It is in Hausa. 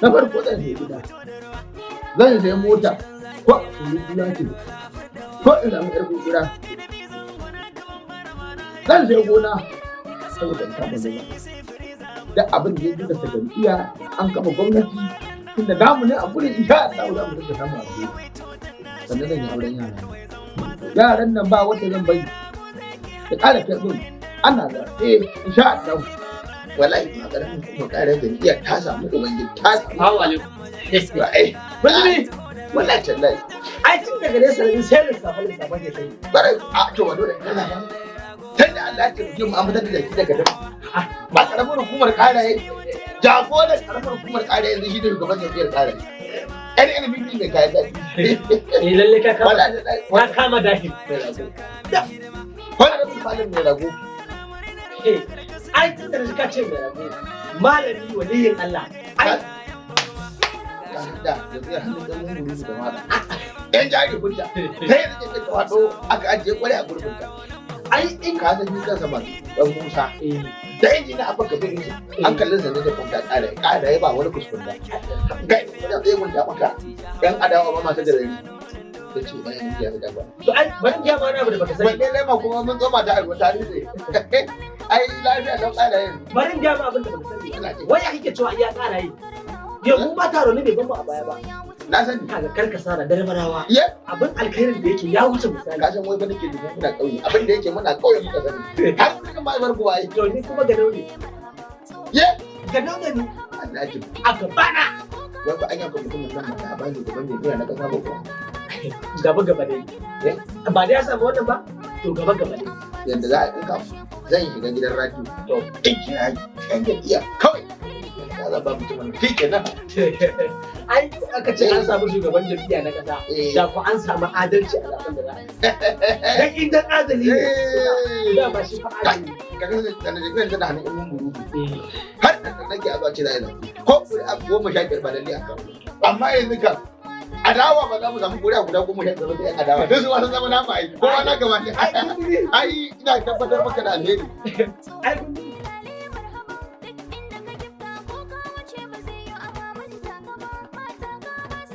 Na farko zan sai gida, zan sai mota, ko in yi gida ce, ko in samu ƴar gura. Zan sai gona saboda in kama noma. Da abin da ya duka ta jam'iyya an kafa gwamnati tunda namu ne a gurin insha Allah za mu dinga samu abu. Sannan zan yi auren yara. Yaran nan ba wata zan bari. Da ƙara karɓin ana zaɓe insha Allah. Wallahi ma ƙarfin kuma ƙarar jam'iyya ta samu ubangiji ta samu. Assalamu alaikum. Wallahi tallahi. Ai tun daga nesa ne sai lissafa ke kai. Barai a to wa dole kana ba. Sai da Allah ya tabbata mu an fitar da shi daga dafa. Ba karamar hukumar ƙaraye. Jagoran karamar hukumar ƙaraye yanzu shi ne shugaban jam'iyyar ƙaraye. Ɗan ilimin ne mai kayan daɗi. Lalle ka kama dahi. Wani rabin falin mai rago. Ai tun da ka ce mai rago. Malami waliyin Allah. Ai da yanzu ya hannun ɗan munguru da mala. Ɗan jari hujja. Ta yi da ta wato aka ajiye ƙwarai a gurbinta. Ai in ka san jikan sama ɗan Musa. Da injina a baka bin hankalinsa ne da kwanta ƙara ya ba wani kuskunda. Gai da zai mun ja maka ɗan adawa ba masu da rari. Da ce bayan ya da ba. To ai bari ya ma na da baka sani. Wanne lema kuma mun zoma ta alwata ne. Ai lafiya don ƙara yin. Bari ya ma abin da baka sani. Wai ya kike cewa iya ƙara yi. Yau mu ba taro ne bai bamu a baya ba. Na sani. Kaga karkasa da darbarawa. Ye. Abin alkhairin da yake ya wuce misali. Ka san wai ba nake dubu muna ƙauye. Abin da yake muna ƙauye muka sani. Har kuma ma bar kuwa yi. To ni kuma ga daure. Ye. Ga daure ni. Allah ji. A gabana. Wai ba an yanka mutumin nan ma da bani gaban da na kasa ba ko. Gaba dai. Ba da ya samu wannan ba? To gaba dai. Yanda za a ɗinka zan shiga gidan radio. To in kira ɗan jam'iyya kawai. Ka ba mutumin shi kenan. Ai aka ce an samu shugaban jam'iyya na kasa. Da ku an samu adalci a zaben da za a yi. Dan idan adali ne. Da ba shi fa adali. Kaga da jam'iyyar tana hannun ƴan munguru. Har da nake a zuwa ce za a yi zaɓe. Ko ƙuri'a 15 ba lalle a kan. Amma yanzu kan adawa ba za mu samu ƙuri'a guda 15 ba sai adawa. Duk su wasu zama na ma'aiki. Kowa na gaba ne. Ai ina tabbatar maka da alheri. Ai